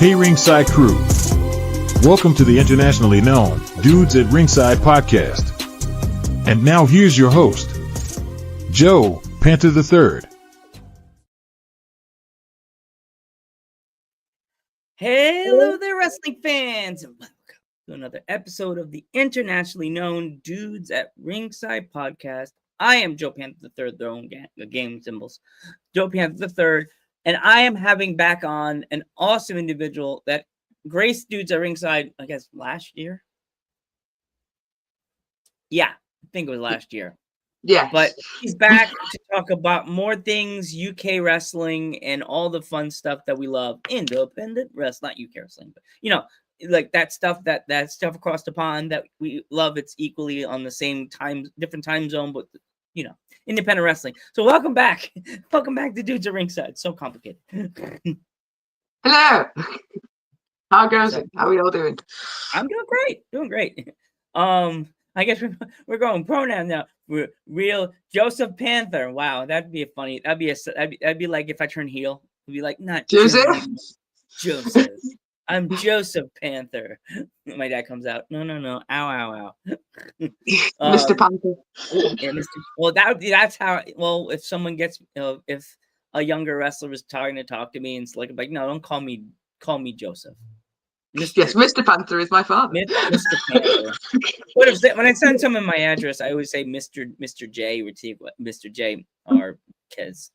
Hey Ringside crew, welcome to the internationally known Dudes at Ringside podcast. And now here's your host, Joe Panther III. Hello there, wrestling fans, and welcome to another episode of the internationally known Dudes at Ringside podcast. I am Joe Panther III, their own game symbols, Joe Panther III, and I am having back on an awesome individual that graced Dudes at Ringside, I guess, last year. Yeah, I think it was last year. Yeah, but he's back to talk about more things, UK wrestling, and all the fun stuff that we love. Independent wrestling, not UK wrestling, but like that stuff that stuff across the pond that we love. It's equally on the same time, different time zone, but independent wrestling. So welcome back to Dudes at Ringside. So complicated. Hello. How goes it? How are you all doing? I'm doing great. I guess we're going pronoun now. We're real Joseph Panther. Wow, that'd be funny. That'd be like if I turn heel. It'd be like not Joseph. Joseph. I'm Joseph Panther. My dad comes out. No. Ow. Mr. Panther. Yeah, Mr. Well, that's how. Well, if someone gets, if a younger wrestler was trying to talk to me and it's like, no, don't call me Joseph. Yes, Mr. Panther is my father. Mr. Panther. When I send someone my address, I always say Mr. J. Mr. J. or Kez.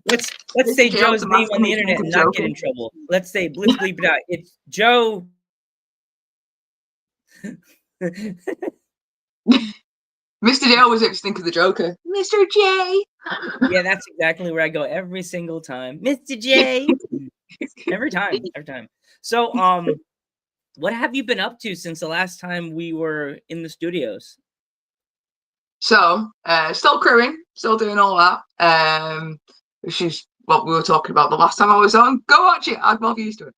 Let's say Joe's name on the internet and not get in trouble. Let's bleep it out. It's Joe. Mr. J always makes me think of the Joker. Mr. J. Yeah, that's exactly where I go every single time. Mr. J. Every time. So, what have you been up to since the last time we were in the studios? So, still crewing, still doing all that. Which is what we were talking about the last time I was on. Go watch it. I'm not used to it.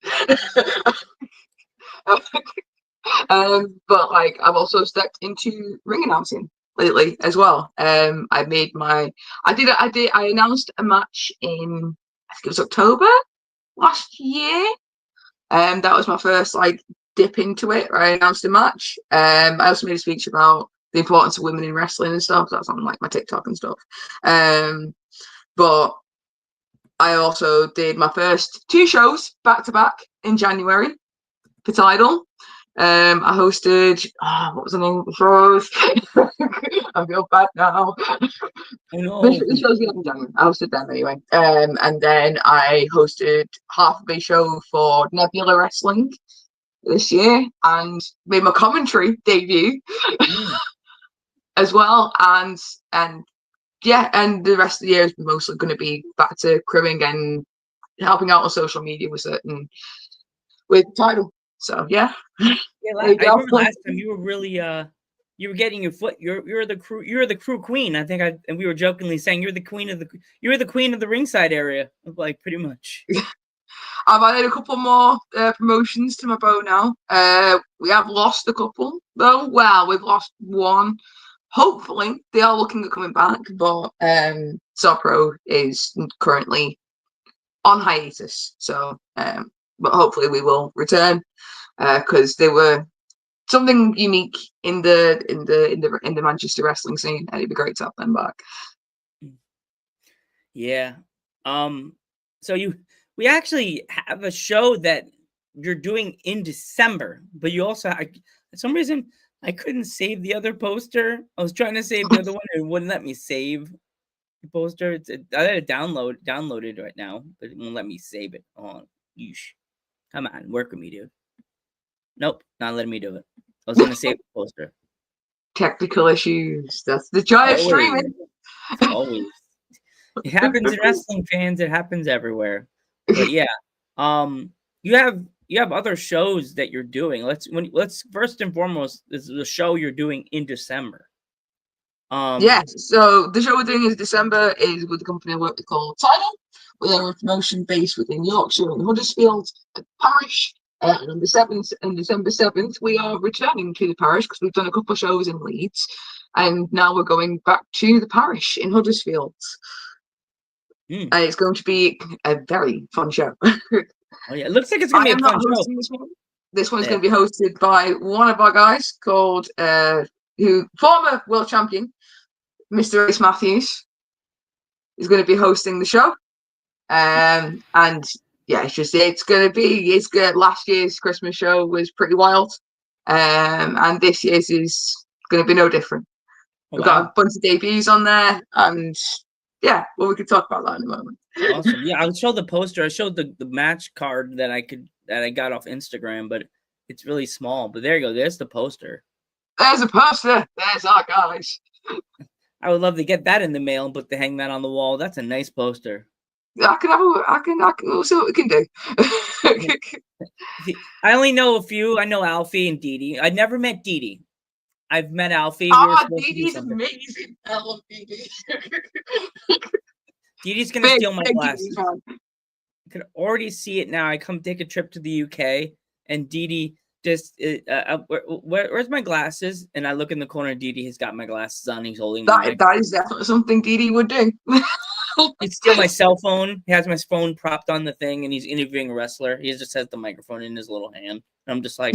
But I've also stepped into ring announcing lately as well. I announced a match in, I think it was October last year. That was my first dip into it, where I announced a match. I also made a speech about the importance of women in wrestling and stuff. That's on my TikTok and stuff. But I also did my first 2 shows back to back in January for Tidal. I hosted, what was the name of the shows? I feel bad now. Oh, no. The shows we had in January. I hosted them anyway. And then I hosted half of a show for Nebula Wrestling this year and made my commentary debut as well. And the rest of the year is mostly going to be back to crewing and helping out on social media with Tidal. So yeah. I remember last time you were really you were getting your foot. You're the crew queen. I think and we were jokingly saying you're the queen of the ringside area, pretty much. I've added a couple more promotions to my bow now. We have lost a couple though. Well, we've lost one. Hopefully they are looking at coming back, but Sopro is currently on hiatus. So but hopefully we will return because they were something unique in the Manchester wrestling scene, and it'd be great to have them back. Yeah. So we actually have a show that you're doing in December, but you also for some reason I couldn't save the other poster. I was trying to save the other one, and it wouldn't let me save the poster. I had to download it right now, but it won't let me save it. Oh, yeesh. Come on, work with me, dude. Nope, not letting me do it. I was gonna save the poster. Technical issues. That's the joy of streaming. Always. It happens in wrestling, fans. It happens everywhere. But yeah, you have other shows that you're doing. Let's first and foremost, this is a show you're doing in December. Yes. So the show we're doing in December is with the company I work with called Tidal. We are a promotion based within Yorkshire and Huddersfield parish. And on December 7th, we are returning to the parish because we've done a couple of shows in Leeds, and now we're going back to the parish in Huddersfield. And it's going to be a very fun show. Oh yeah, it looks like it's gonna I be a am not fun show. hosting this one. This one's Yeah. going to be hosted by one of our guys called former world champion, Mr. Ace Matthews, is going to be hosting the show. And yeah, last year's Christmas show was pretty wild. And this year's is going to be no different. Oh, We've got a wow. bunch of debuts on there, and yeah, well, we can talk about that in a moment. Awesome. Yeah, I'll show the poster. I showed the match card that I got off Instagram, but it's really small. But there you go. There's the poster. There's a poster. There's our guys. I would love to get that in the mail and hang that on the wall. That's a nice poster. I can we'll see what we can do. I only know a few. I know Alfie and Dee Dee. I never met Dee Dee. I've met Alfie. Dee Dee's amazing. I love Dee Dee. Dee Dee's gonna steal my glasses. I can already see it now. I come take a trip to the UK, and Dee Dee just where's my glasses? And I look in the corner. Dee Dee has got my glasses on. He's holding that is definitely something Dee Dee would do. He'd steal my cell phone. He has my phone propped on the thing, and he's interviewing a wrestler. He just has the microphone in his little hand. And I'm just like,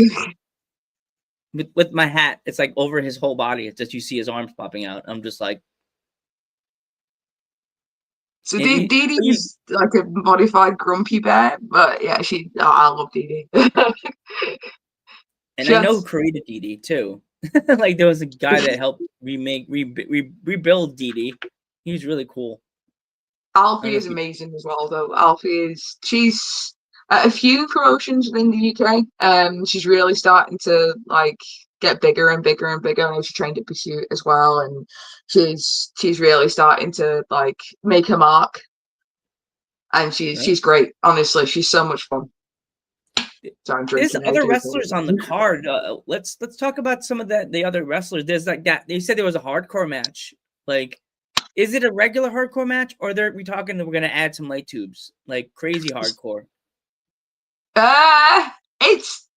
with my hat, it's like over his whole body. It's just you see his arms popping out. I'm just like. So Dee Dee's like a modified grumpy bear, but yeah, I love Dee Dee. And I know who created Dee Dee too. Like there was a guy that helped rebuild Dee Dee. He was really cool. Alfie is amazing as well, though. She's at a few promotions within the UK. She's really starting to like get bigger and bigger and bigger. I know she trained at Pursuit as well, and she's really starting to like make her mark. And she's great. Honestly, she's so much fun. There's other wrestlers on the card. Let's talk about some of the other wrestlers. There's like that. They said there was a hardcore match. Like, is it a regular hardcore match, or are we talking that we're gonna add some light tubes, like crazy hardcore? How do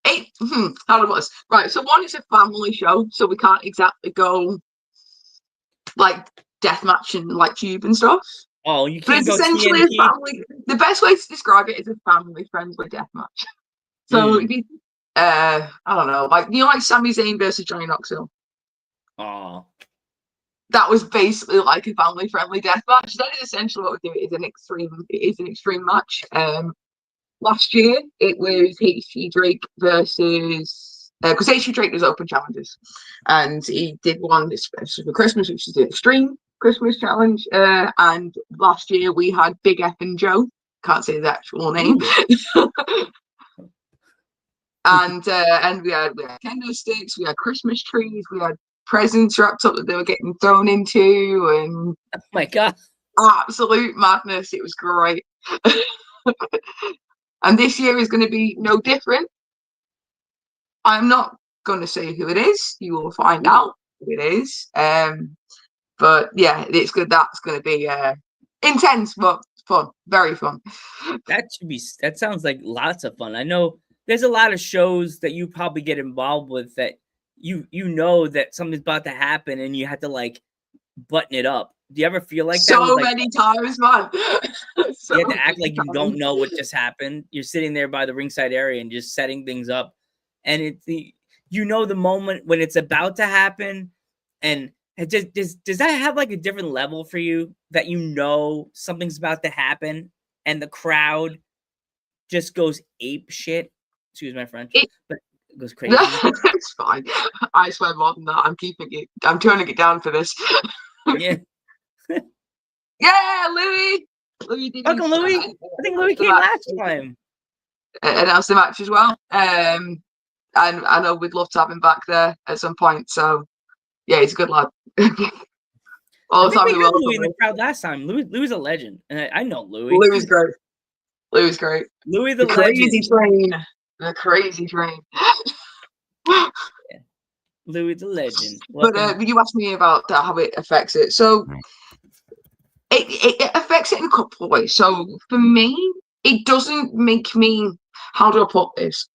I put this? Right. So one, it's a family show, so we can't exactly go like deathmatch and light tube and stuff. Oh, you can't. But it's essentially a family. The best way to describe it is a family-friendly deathmatch. So it'd be, I don't know, like like Sami Zayn versus Johnny Knoxville. Oh, that was basically like a family-friendly death match. That is essentially what we do. It is an extreme match. Last year it was H.G. Drake versus because H.G. Drake was open challenges, and he did one especially for Christmas, which is the extreme Christmas challenge. And last year we had Big F and Joe. Can't say the actual name. And we had kendo sticks, we had Christmas trees, we had presents wrapped up that they were getting thrown into, and oh my god, absolute madness. It was great. And this year is going to be no different. I'm not going to say who it is. You will find out who it is. But yeah, it's good. That's going to be intense, but fun, very fun. That sounds like lots of fun. I know there's a lot of shows that you probably get involved with that you know that something's about to happen and you have to like button it up. Do you ever feel like that? So many times, man. You have to act like you don't know what just happened. You're sitting there by the ringside area and just setting things up, and it's the moment when it's about to happen, and it just does that have like a different level for you that something's about to happen and the crowd just goes ape shit? Excuse my French, but it goes crazy. It's fine. I swear more than that. I'm turning it down for this. Yeah. Yeah, Louis. Welcome, Louis. I think Louis came last time. Announced the match as well. And I know we'd love to have him back there at some point. So yeah, he's a good lad. All the time. We had Louis in the crowd last time. Louis a legend, and I know Louis. Louis great. Louis the legend. The crazy train. Yeah. Louis the legend. But you asked me about how it affects it. So it affects it in a couple of ways. So for me, it doesn't make me. How do I put this?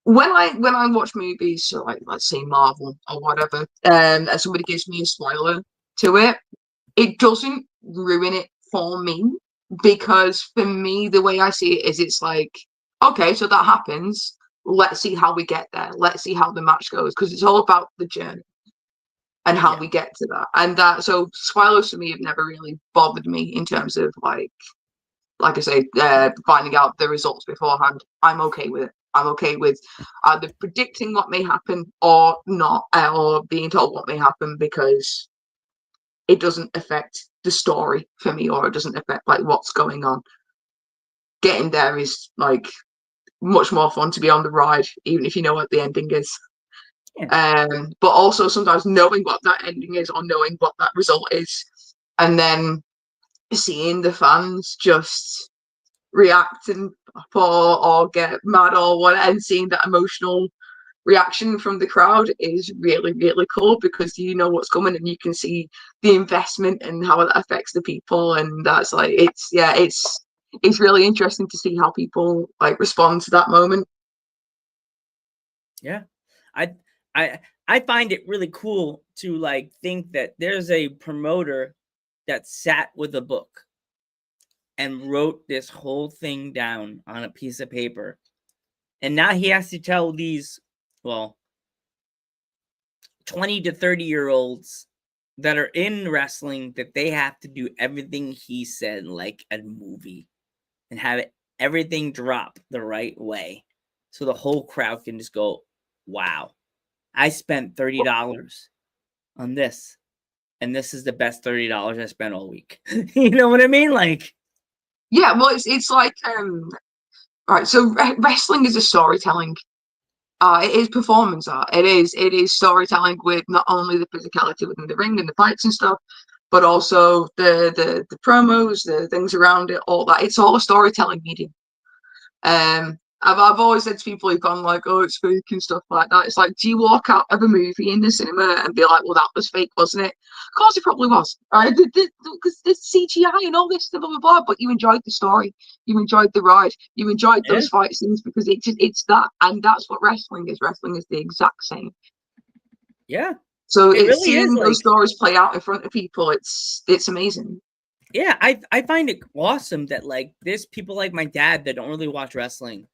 When I watch movies, so like let's say Marvel or whatever, and somebody gives me a spoiler to it, it doesn't ruin it for me, because for me the way I see it is it's like, okay, so that happens. Let's see how we get there. Let's see how the match goes, because it's all about the journey and how we get to that. And that, so spoilers for me have never really bothered me in terms of like I say, finding out the results beforehand. I'm okay with it. I'm okay with either predicting what may happen or not, or being told what may happen, because it doesn't affect the story for me, or it doesn't affect like what's going on. Getting there is like much more fun to be on the ride, even if you know what the ending is. Yeah. But also sometimes knowing what that ending is, or knowing what that result is, and then seeing the fans just react and or get mad or what, and seeing that emotional reaction from the crowd is really, really cool, because you know what's coming and you can see the investment and how that affects the people. And that's like, it's really interesting to see how people like respond to that moment. Yeah. I find it really cool to like think that there's a promoter that sat with a book and wrote this whole thing down on a piece of paper. And now he has to tell these, well, 20 to 30-year-olds that are in wrestling that they have to do everything he said like a movie, and have everything drop the right way, so the whole crowd can just go, wow, I spent $30 on this, and this is the best $30 I spent all week. You know what I mean? Like, Yeah, well, it's like right. So wrestling is a storytelling. It is performance art. It is storytelling with not only the physicality within the ring and the fights and stuff, but also the promos, the things around it, all that. It's all a storytelling medium. I've always said to people who've gone like, oh, it's fake and stuff like that. It's like, do you walk out of a movie in the cinema and be like, well, that was fake, wasn't it? Of course, it probably was, right? Because there's CGI and all this stuff, blah, blah, blah. But you enjoyed the story, you enjoyed the ride, you enjoyed those fight scenes, because it's that, and that's what wrestling is. Wrestling is the exact same. Yeah. So It it's really is, seeing like, those stories play out in front of people. It's amazing. yeah, I find it awesome that like there's people like my dad that don't really watch wrestling,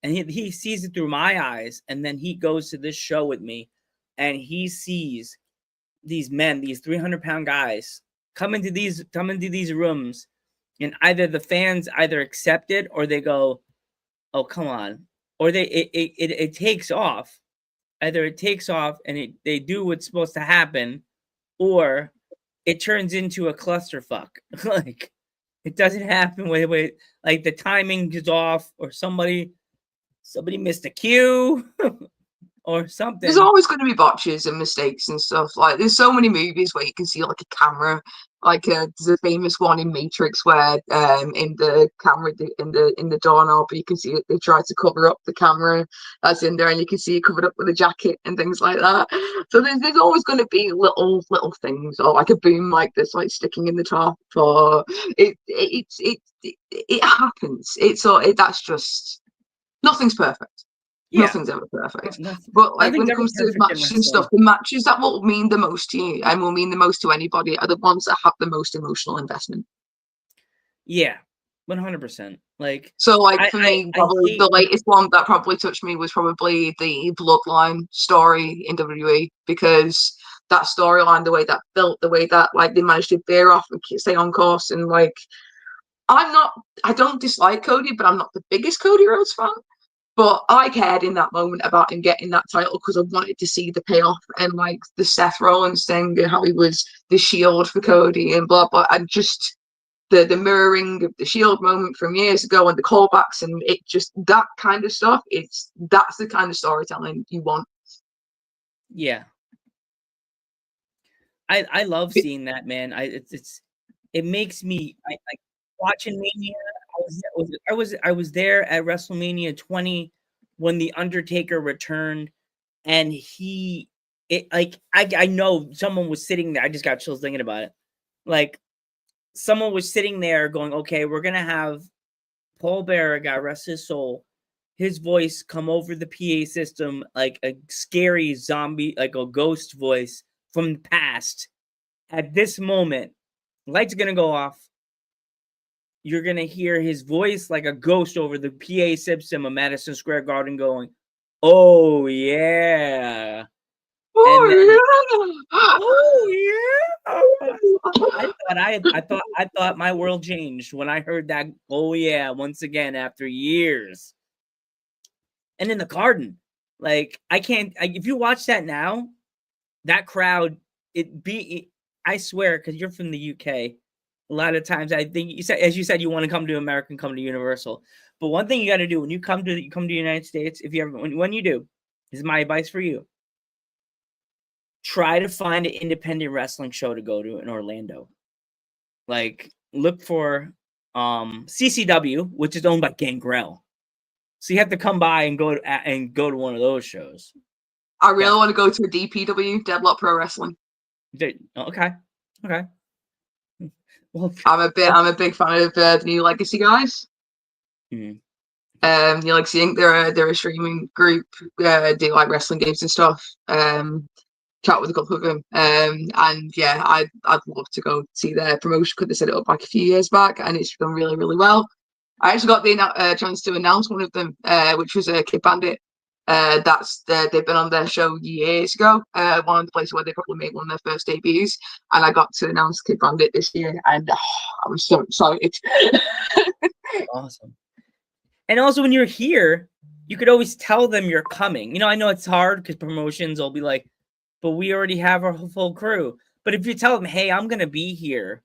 and he sees it through my eyes, and then he goes to this show with me, and he sees these men, these 300-pound guys, come into these rooms, and either the fans either accept it or they go, oh, come on, or it takes off. Either it takes off and they do what's supposed to happen, or it turns into a clusterfuck. Like, it doesn't happen with like the timing is off, or somebody missed a cue or There's something. always going to be botches and mistakes and stuff. Like, there's so many movies where you can see like a camera, like there's a famous one in Matrix where in the camera in the doorknob, you can see it, they try to cover up the camera that's in there, and you can see it covered up with a jacket and things like that. So there's always going to be little things, or like a boom like this, like sticking in the top, or it happens. That's just, nothing's perfect. Yeah, Nothing's ever perfect. nothing, But like when nothing's it ever comes to perfect in matches and stuff, wrestling. the matches that will mean the most to you and will mean the most to anybody are the ones that have the most emotional investment. Yeah, 100%. Like, So like I for I, me, I probably hate the latest one that probably touched me was probably the Bloodline story in WWE, because that storyline, the way that built, the way that like they managed to veer off and stay on course, and like I don't dislike Cody, but I'm not the biggest Cody Rhodes fan. But I cared in that moment about him getting that title, because I wanted to see the payoff, and like the Seth Rollins thing and how he was the Shield for Cody and blah blah, and just the mirroring of the Shield moment from years ago and the callbacks, and it just, that kind of stuff. That's the kind of storytelling you want. yeah. I love seeing that, man. It makes me like watching Mania. I was there at WrestleMania 20 when the Undertaker returned, and I know someone was sitting there. I just got chills thinking about it. Like, someone was sitting there going, okay, we're gonna have Paul Bearer, God rest his soul, his voice come over the PA system like a scary zombie, like a ghost voice from the past. At this moment, lights are gonna go off. you're gonna hear his voice like a ghost over the PA system of Madison Square Garden going, "Oh yeah." And then, oh yeah. I thought my world changed when I heard that. Oh yeah, once again after years. And in the Garden, like if you watch that now, that crowd, I swear, because you're from the UK. A lot of times, I think you said, as you said, you want to come to America and come to Universal. But one thing you got to do when you come to the United States, if you ever when you do, is my advice for you: try to find an independent wrestling show to go to in Orlando. Like, look for CCW, which is owned by Gangrel. So you have to come by and go to one of those shows. I really want to go to a DPW, Deadlock Pro Wrestling. Okay. Well, I'm a big fan of the New Legacy guys. Mm. New Legacy Inc. They're a streaming group. Do like wrestling games and stuff. Chat with a couple of them. And yeah, I'd love to go see their promotion because they set it up like a few years back, and it's done really, really well. I actually got the chance to announce one of them, which was Kid Bandit. They've been on their show years ago. One of the places where they probably made one of their first debuts, and I got to announce Kid Bandit this year, and I was so excited. Awesome. And also, when you're here, you could always tell them you're coming. You know, I know it's hard because promotions will be like, but we already have our full crew. But if you tell them, hey, I'm going to be here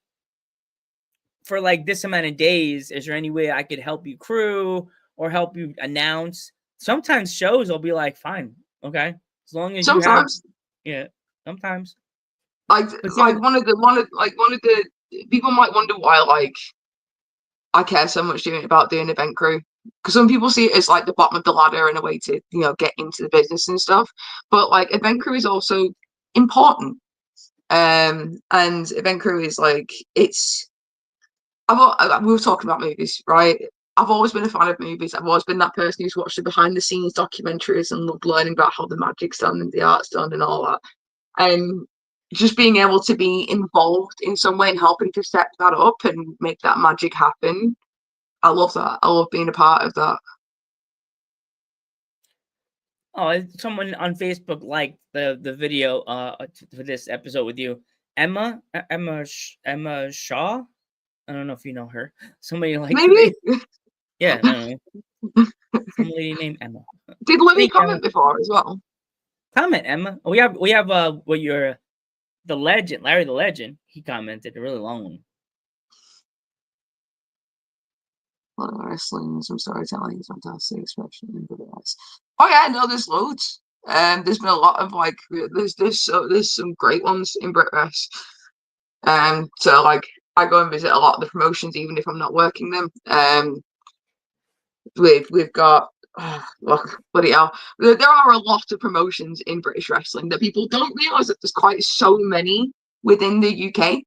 for like this amount of days, is there any way I could help you crew or help you announce? Sometimes shows will be like, fine, okay, as long as sometimes you have, yeah, sometimes. Like one of the people might wonder why like I care so much about doing event crew, because some people see it as like the bottom of the ladder and a way to get into the business and stuff, but like event crew is also important. And event crew is like, it's we were talking about movies, right? I've always been a fan of movies. I've always been that person who's watched the behind the scenes documentaries and loved learning about how the magic's done and the art's done and all that. And just being able to be involved in some way and helping to set that up and make that magic happen. I love that. I love being a part of that. Oh, someone on Facebook liked the video for this episode with you. Emma Shaw. I don't know if you know her. Somebody liked maybe. Yeah, I don't know. Somebody named Emma. Did Libby comment before as well? Comment, Emma. We have what you're the legend, Larry the Legend. He commented a really long one. Wrestling, some storytelling, fantastic expression, improvise. Oh yeah, no, there's loads. There's been a lot of like there's some great ones in Brit Rest. So like I go and visit a lot of the promotions even if I'm not working them. We've got look, bloody hell. There are a lot of promotions in British wrestling that people don't realise that there's quite so many within the UK.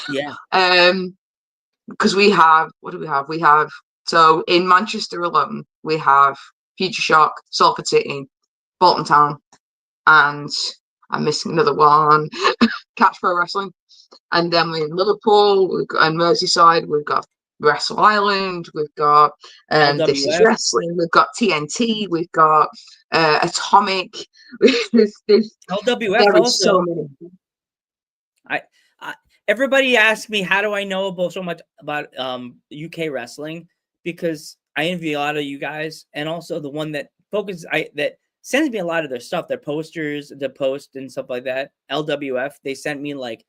Yeah. Because we have, what do we have? We have, so in Manchester alone, we have Future Shock, Salford City, Bolton Town, and I'm missing another one, Catch Pro Wrestling. And then we're in Liverpool, and Merseyside, we've got Wrestle Island, we've got This Is Wrestling, we've got TNT, we've got Atomic. there's LWF also. So many. Everybody asks me, how do I know so much about UK wrestling? Because I envy a lot of you guys, and also the one that that sends me a lot of their stuff, their posters, the post and stuff like that. LWF, they sent me like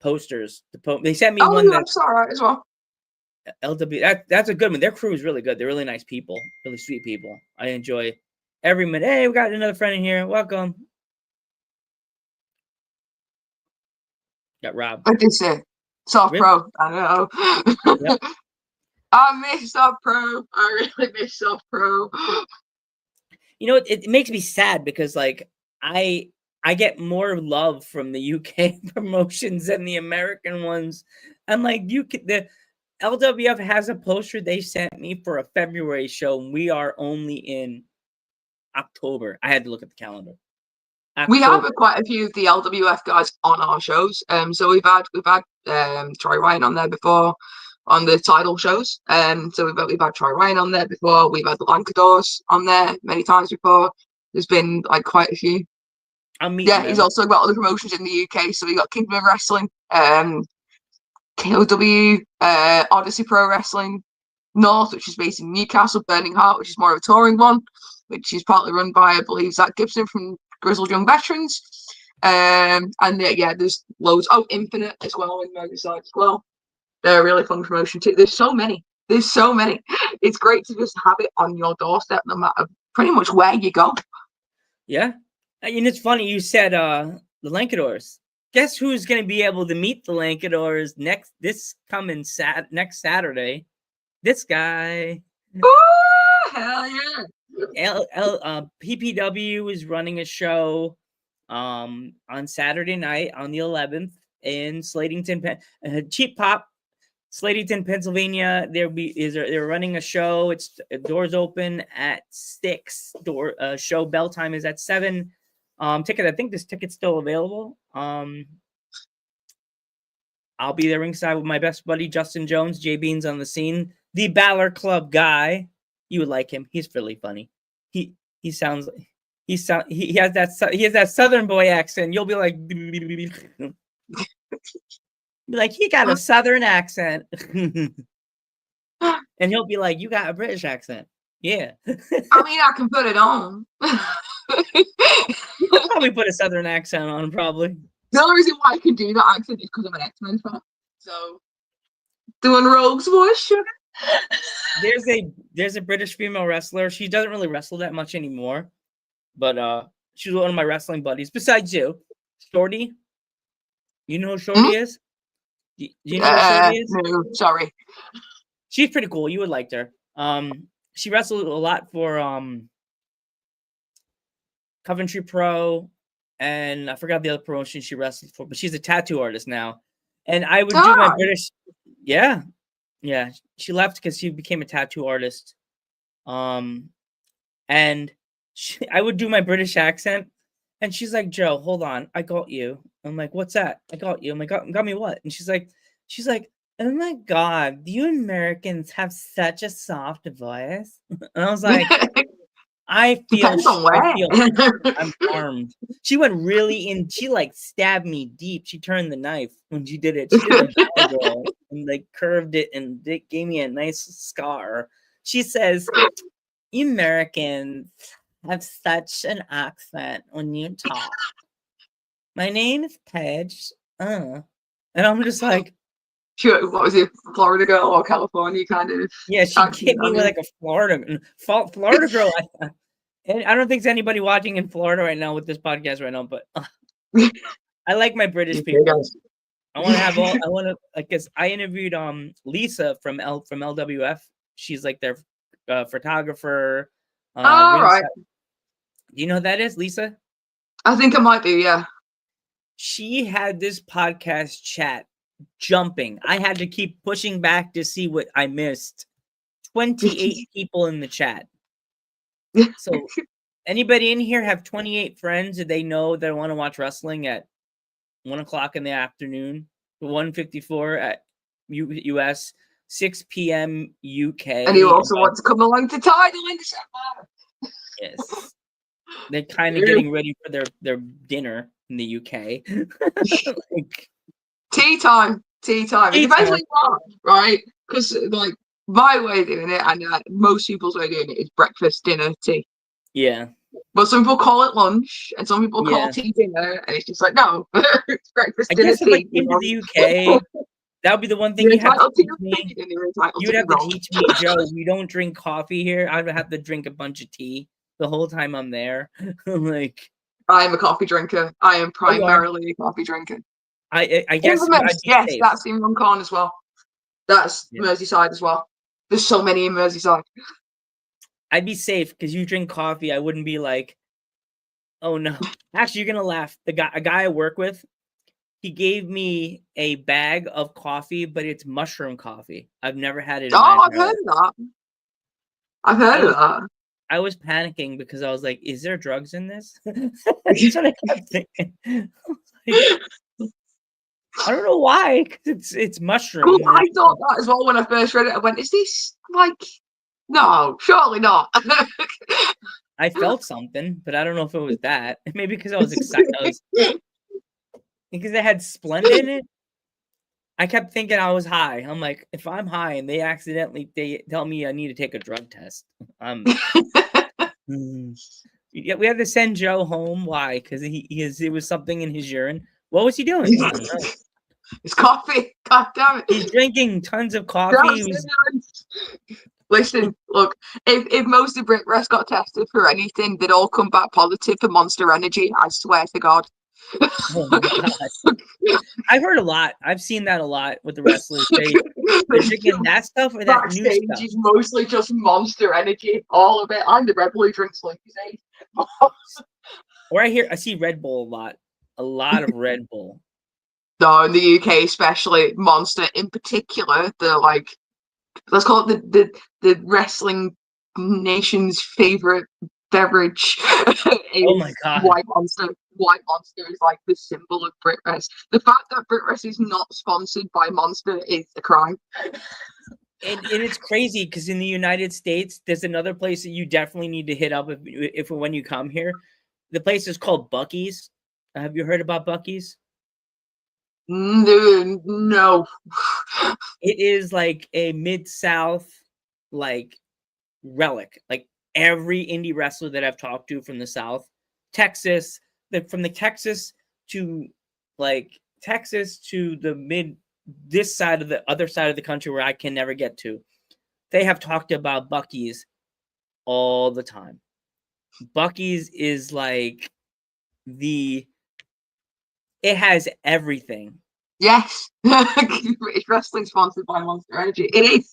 posters. They sent me one that's all right as well. That's a good one. Their crew is really good. They're really nice people, really sweet people. I enjoy every minute. Hey, we got another friend in here. Welcome. Got Rob. I did say Soft Pro. I know. Yep. I miss Soft Pro. I really miss Soft Pro. You know, it makes me sad because like I get more love from the UK promotions than the American ones. And like the LWF has a poster they sent me for a February show, and we are only in October. I had to look at the calendar. October. We have quite a few of the LWF guys on our shows. So we've had Troy Ryan on there before. on the title shows. So we've had Troy Ryan on there before. We've had the Lancadors on there many times before. There's been like quite a few. I'll meet Yeah, them. he's also got other promotions in the UK. So we got Kingdom of Wrestling, KOW, Odyssey Pro Wrestling, North, which is based in Newcastle, Burning Heart, which is more of a touring one, which is partly run by, I believe, Zach Gibson from Grizzled Young Veterans. And there's loads. Oh, Infinite as well in Merseyside as well. They're a really fun promotion too. There's so many. It's great to just have it on your doorstep, no matter pretty much where you go. Yeah, and it's funny you said the Lancadors. Guess who's going to be able to meet the Lancadors next Saturday? This guy. Oh, hell yeah! PPW is running a show on Saturday night on the 11th in Slatington, Cheap Pop, Slatington, Pennsylvania. They're running a show. It's doors open at 6. Show bell time is at 7. I think this ticket's still available. I'll be there ringside with my best buddy Justin Jones. Jay Bean's on the scene. The Balor Club guy. You would like him. He's really funny. He has that Southern boy accent. You'll be like, he got a Southern accent. And he'll be like, you got a British accent. Yeah. I mean, I can put it on. You could probably put a Southern accent on, probably. The only reason why I can do that accent is because I'm an X-Men fan. So, doing Rogue's voice, sugar. There's a British female wrestler. She doesn't really wrestle that much anymore, but she's one of my wrestling buddies. Besides you, Shorty. You know who Shorty is? Do you know who Shorty is? No, sorry. She's pretty cool. You would like her. She wrestled a lot for Coventry Pro, and I forgot the other promotion she wrestled for, but she's a tattoo artist now. And I would do my British. Yeah. She left because she became a tattoo artist. And I would do my British accent, and she's like, Joe, hold on, I got you. I'm like, what's that? I got you. I'm like, got me what? And she's like, oh my God, you Americans have such a soft voice. And I was like, I feel I'm armed. She went really in. She like stabbed me deep. She turned the knife when she did it. She did a roll and like curved it, and it gave me a nice scar. She says, "You Americans have such an accent when you talk. My name is Paige." And I'm just like, sure, what was it, Florida girl or California kind of? Yeah, she hit me with like a Florida girl. I don't think there's anybody watching in Florida right now with this podcast right now, but I like my British people. I interviewed Lisa from LWF. She's like their photographer. Right. Do you know who that is, Lisa? I think I might be, yeah. She had this podcast chat jumping. I had to keep pushing back to see what I missed. 28 people in the chat. So anybody in here have 28 friends that they know that want to watch wrestling at 1:00 in the afternoon, 1:54 at US, 6 p.m. UK. And you also want to come along to Tidal in December. Yes. They're kind of getting ready for their dinner in the UK. Like, tea time. It depends what you want, right? Because like my way of doing it, and most people's way of doing it, is breakfast, dinner, tea. Yeah. But some people call it lunch, and some people call tea dinner, and it's just like, no, it's breakfast, dinner, tea. If I came to the UK, that would be the one thing you have to teach me. You'd have to teach me, Joe, we don't drink coffee here. I'd have to drink a bunch of tea the whole time I'm there. Like, I am a coffee drinker. I am primarily a coffee drinker. I guess. Yes, that's in Runcorn as well. That's Merseyside as well. There's so many in Merseyside. I'd be safe because you drink coffee. I wouldn't be like, oh no. Actually, you're gonna laugh. A guy I work with, he gave me a bag of coffee, but it's mushroom coffee. I've never had it. I've heard of that. I was panicking because I was like, is there drugs in this? That's what I kept thinking. I don't know why, because it's mushroom. Cool. I thought that as well when I first read it. I went, "Is this like? No, surely not." I felt something, but I don't know if it was that. Maybe because I was excited. Because they had Splenda in it. I kept thinking I was high. I'm like, if I'm high and they tell me I need to take a drug test, yeah, we had to send Joe home. Why? Because it was something in his urine. What was he doing? I don't know. It's coffee. God damn it. He's drinking tons of coffee. Listen, look, if most of Brit got tested for anything, they'd all come back positive for Monster Energy. I swear to God. Oh my God. I've heard a lot. I've seen that a lot with the wrestlers. They're drinking that stuff or that new Backstage stuff. is mostly just Monster Energy, all of it. I'm the Red Bull who drinks Sleepy's Or I see Red Bull a lot of Red Bull. No, in the UK especially, Monster in particular, let's call it the wrestling nation's favorite beverage. Oh my God. White Monster. White Monster is like the symbol of BritRest. The fact that BritRest is not sponsored by Monster is a crime. And it's crazy because in the United States, there's another place that you definitely need to hit up if when you come here. The place is called Buc-ee's. Have you heard about Buc-ee's? No. It is like a Mid-South like relic. Like every indie wrestler that I've talked to from the South, Texas, from the Texas to this side of the other side of the country where I can never get to, they have talked about Buc-ee's all the time. Buc-ee's is like it has everything. Yes. British wrestling sponsored by Monster Energy. It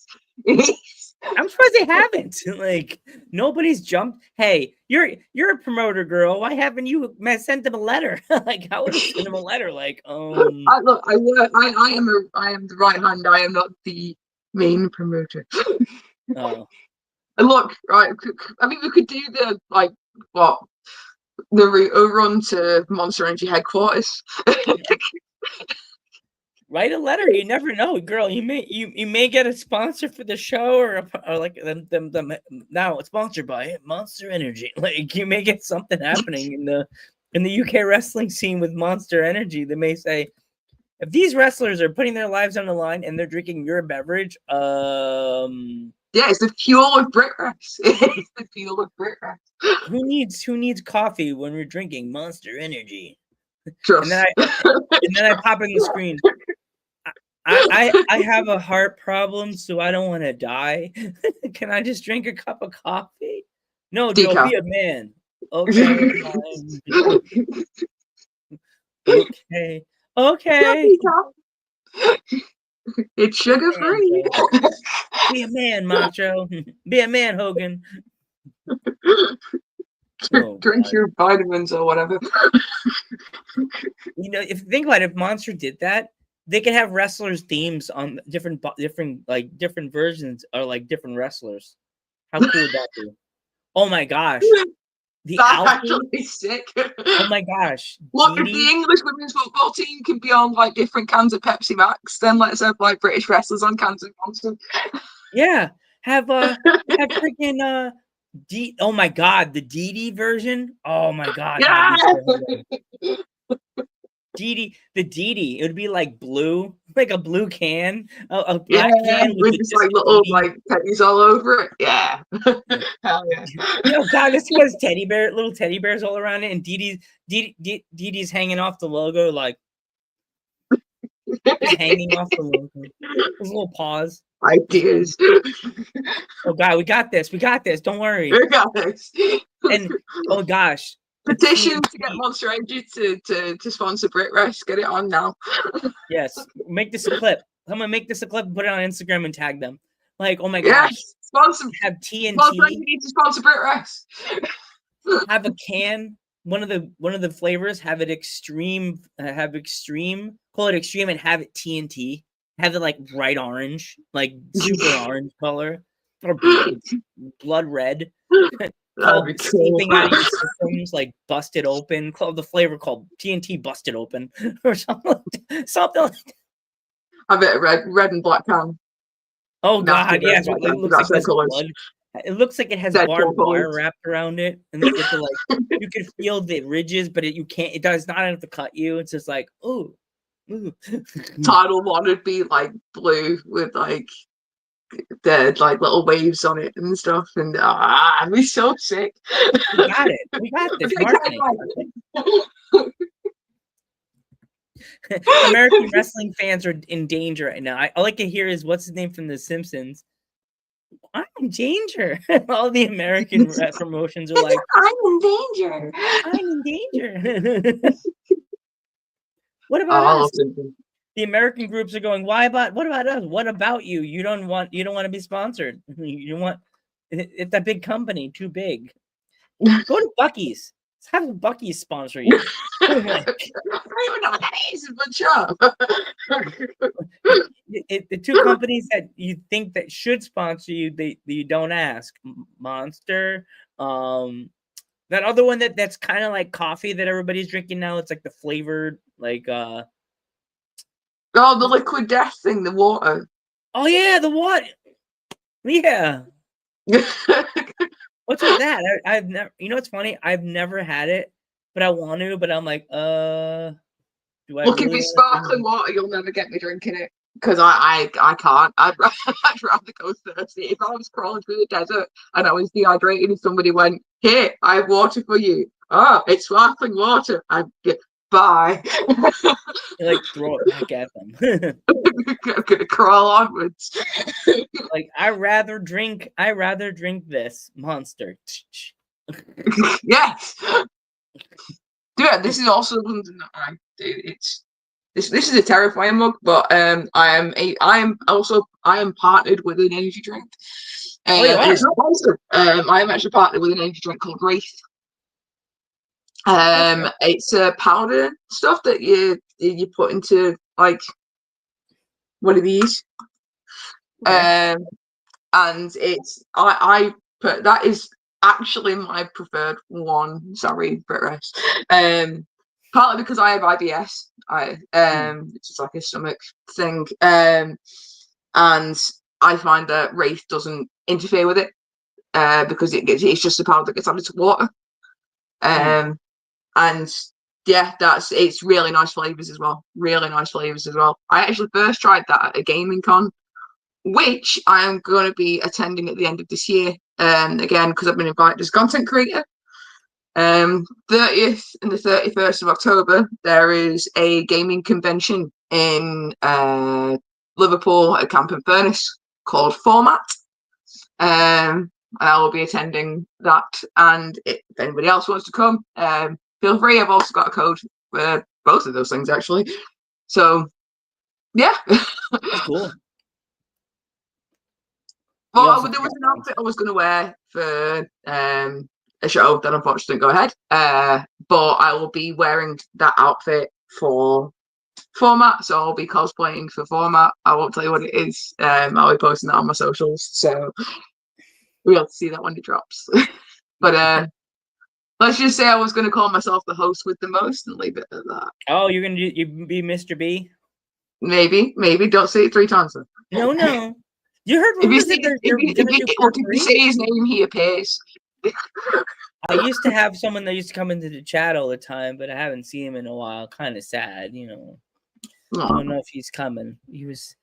is. I'm surprised they haven't. Like nobody's jumped. Hey, you're a promoter, girl. Why haven't you sent them a letter? Like I would have sent them a letter. Like I am the right hand. I am not the main promoter. Oh. And look, right. I mean, we could do the run to Monster Energy headquarters. Write a letter. You never know, girl. You may get a sponsor for the show, or like them now it's sponsored by Monster Energy. Like you may get something happening in the UK wrestling scene with Monster Energy. They may say, if these wrestlers are putting their lives on the line and they're drinking your beverage, yeah, it's the fuel of BritRest. It's the fuel of BritRest. Who needs coffee when we're drinking Monster Energy? Trust. And then I pop in the screen. I have a heart problem, so I don't want to die. Can I just drink a cup of coffee? No, Joe, be a man. Okay. Okay. It's sugar free. Be a man, Macho. Be a man, Hogan. Drink your vitamins or whatever. You know, if you think about it, if Monster did that, they could have wrestlers' themes on different versions or like different wrestlers. How cool would that be? Oh my gosh. That's actually sick. Oh my gosh. Look, if the English women's football team can be on like different cans of Pepsi Max, then let's have like British wrestlers on cans of Monster. Yeah. Have freaking oh my god, the DD version. Oh my god. Yeah. DD, the DD, it would be like blue, like a blue can, a black can with just like little like teddies all over it. Yeah. Hell yeah. Oh god, this was little teddy bears all around it, and DD's hanging off the logo, like hanging off the logo. His little paws. Ideas. Oh god, we got this. Don't worry. We got this. And oh gosh. Petition to get Monster Energy to sponsor BritRest. Get it on now. Yes. Make this a clip. I'm gonna make this a clip and put it on Instagram and tag them. Like, oh my gosh. Yes. Sponsor have TNT. Monster Energy to sponsor BritRest. Have a can. One of the flavors have it extreme. Call it extreme and have it TNT. Have it like bright orange, like super orange color, or blood red. called be cool. Sleeping Out of Your Systems, like Busted Open. The flavor called TNT Busted Open or something. Something like I bet red and black can. Oh Nasty God, yes, red it and black can, looks like that's their this colours. blood. It looks like it has Deadpool barbed wire colours. wrapped around it, and you get the you can feel the ridges, but you can't. It does not have to cut you. It's just like, ooh. Tidal one would be like blue with like the like little waves on it and stuff, and I'd be so sick. We got it. We got this marketing. American wrestling fans are in danger right now. All I can hear is what's his name from The Simpsons. I'm in danger. All the American promotions are like, I'm in danger. I'm in danger. What about us? The American groups are going, what about us? What about you? You don't want to be sponsored. You want it's a big company, too big. Go to Buc-ee's. Let's have Buc-ee's sponsor you. I don't even know what that is, but sure. The two companies that you think that should sponsor you, you don't ask. Monster, that other one that's kind of like coffee that everybody's drinking now. It's like the flavored, like the liquid death thing, the water. Oh yeah, the water. Yeah. What's with that? I've never. You know what's funny? I've never had it, but I want to. But I'm like, do I? Look, if it's sparkling water, you'll never get me drinking it because I can't. I'd rather go thirsty. If I was crawling through the desert and I was dehydrated, and somebody went, "Here, I have water for you." Oh, it's sparkling water. I'd get bye. Like throw it back at them. I'm gonna crawl onwards. Like I rather drink this Monster. Yes. Yeah, this is also something that I do. This is a terrifying mug, but I am partnered with an energy drink. It's not Monster. I am actually partnered with an energy drink called Wraith. It's a powder stuff that you put into like one of these. Okay. And it's I put that is actually my preferred one. Sorry, Brit partly because I have IBS. It's like a stomach thing. And I find that Wraith doesn't interfere with it because it's just a powder that gets added to water. And yeah, it's really nice flavors as well. Really nice flavors as well. I actually first tried that at a gaming con, which I am going to be attending at the end of this year. Again, because I've been invited as a content creator. 30th and the 31st of October, there is a gaming convention in Liverpool at Camp and Furnace called Format. And I will be attending that. And if anybody else wants to come, feel free. I've also got a code for both of those things, actually. So, yeah. That's cool. Well, there was an outfit I was going to wear for a show that unfortunately didn't go ahead. But I will be wearing that outfit for Format, so I'll be cosplaying for Format. I won't tell you what it is. I'll be posting that on my socials, so we'll have to see that when it drops. But let's just say I was going to call myself the host with the most and leave it at that. Oh, you're going to be Mr. B? Maybe. Don't say it 3 times. Then. No. You heard rumors if you say his name, he appears. I used to have someone that used to come into the chat all the time, but I haven't seen him in a while. Kind of sad, you know. I don't know if he's coming. He was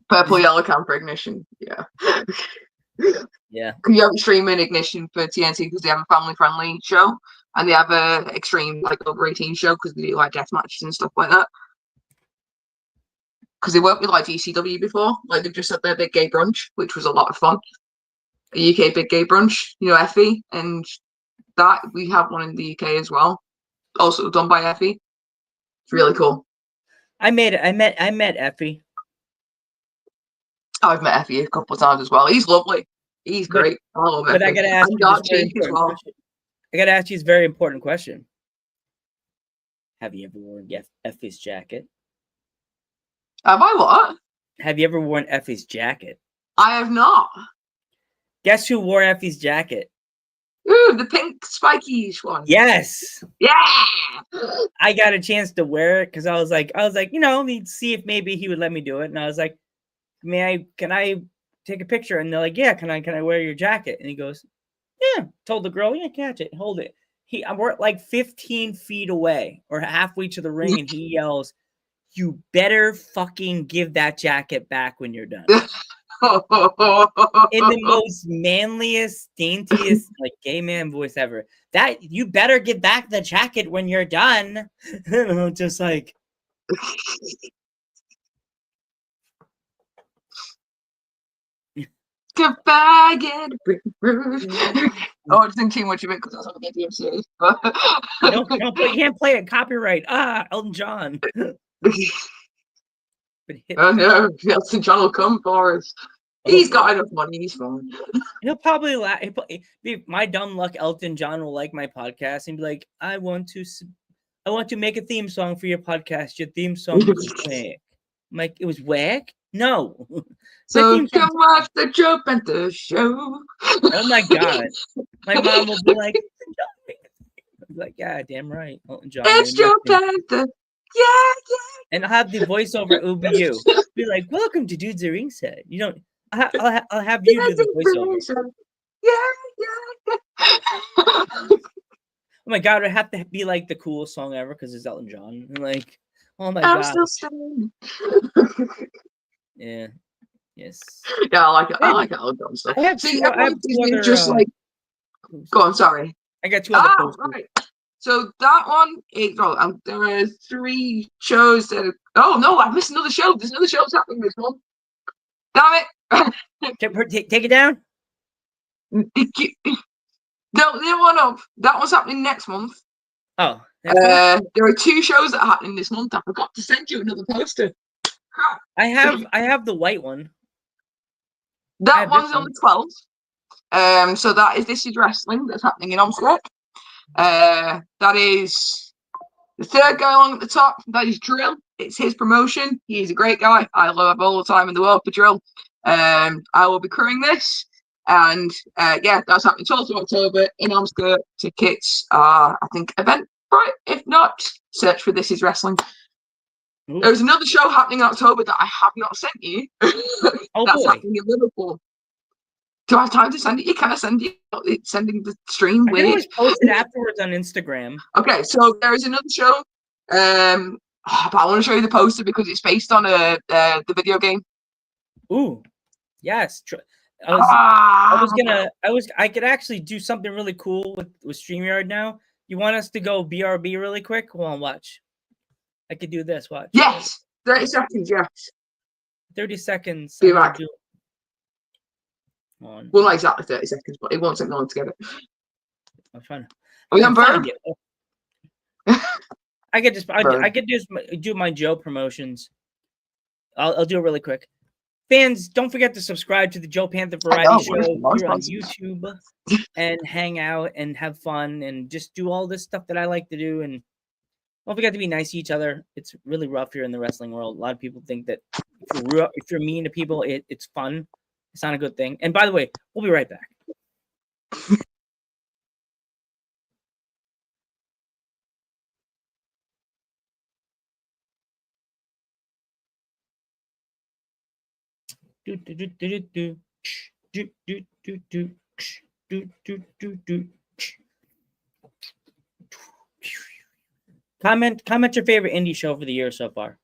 purple yellow camper ignition. Yeah. Yeah. You have streaming ignition for TNT because they have a family friendly show and they have a extreme like over 18 show because they do like death matches and stuff like that. Because they worked with like GCW before, like they've just had their big gay brunch, which was a lot of fun. A UK big gay brunch, you know, Effie, and that we have one in the UK as well, also done by Effie. It's really cool. I met Effie. I've met Effie a couple of times as well. He's lovely. He's great. I love Effie. But I gotta ask you I gotta ask you this very important question. Have you ever worn Effie's jacket? Have I what? Have you ever worn Effie's jacket? I have not. Guess who wore Effie's jacket? Ooh, the pink spiky-ish one. Yes. Yeah. I got a chance to wear it because I was like, we'd see if maybe he would let me do it. And I was like, can I take a picture? And they're like, yeah, can I wear your jacket? And he goes, yeah. Told the girl, yeah, catch it, hold it. We're like 15 feet away or halfway to the ring, and he yells, you better fucking give that jacket back when you're done. In the most manliest, daintiest, like gay man voice ever. That you better give back the jacket when you're done. And I'm just like, goodbye, get Oh, I didn't too much of it because I was on the DMCA. you can't play it. Copyright. Elton John. Oh no, Elton John will come for us. He's got enough money. He's fine. He'll probably laugh. My dumb luck, Elton John will like my podcast and be like, I want to make a theme song for your podcast. Your theme song was whack. I'm like, it was whack? No. So come watch the Joe Panther show. Oh my God. My mom will be like, yeah, damn right. Elton John. It's Joe Panther. Yeah. And I'll have the voiceover. It will be you. Be like, welcome to Dudes at Ringside. You don't. I'll have you do the voiceover. Yeah. Oh my God, it have to be like the coolest song ever because it's Elton John. And like, oh my I'm God. still standing. Yeah. Yes. Yeah, I like it. I like Elton John stuff. I have two other. Just like. Go on. Sorry. I got two other posters. Right. So that one is. Oh, there are 3 shows that. Oh no, I missed another show. There's another show happening this month. Damn it! Take it down. No, the one up. That one's happening next month. Oh. There are 2 shows that are happening this month. I forgot to send you another poster. I have the white one. That one's on the 12th. So that is This Is Wrestling that's happening in Amsterdam. That is the 3rd guy along at the top. That is Drill. It's his promotion. He's a great guy. I love all the time in the world for Drill. I will be crewing this. And that's happening 12th of October in Amsterdam. Tickets are, I think, Eventbrite. If not, search for This Is Wrestling. Ooh. There's another show happening in October that I have not sent you. That's happening in Liverpool. Do I have time to send it? You kind of send it. Sending the stream. I can always post it afterwards on Instagram. Okay, so there is another show. But I want to show you the poster because it's based on the video game. Ooh, yes. I could actually do something really cool with StreamYard now. You want us to go BRB really quick? Hold on, watch. I could do this. Watch. Yes, 30 seconds. Yes. 30 seconds. Be back. Well, not exactly 30 seconds, but it won't take long to get it. I'm trying to. Are we on Verb? I could just do my Joe promotions. I'll do it really quick. Fans, don't forget to subscribe to the Joe Panther Variety Show here on YouTube and hang out and have fun and just do all this stuff that I like to do. And don't forget to be nice to each other. It's really rough here in the wrestling world. A lot of people think that if you're mean to people, it's fun. It's not a good thing. And by the way, we'll be right back. Comment your favorite indie show for the year so far.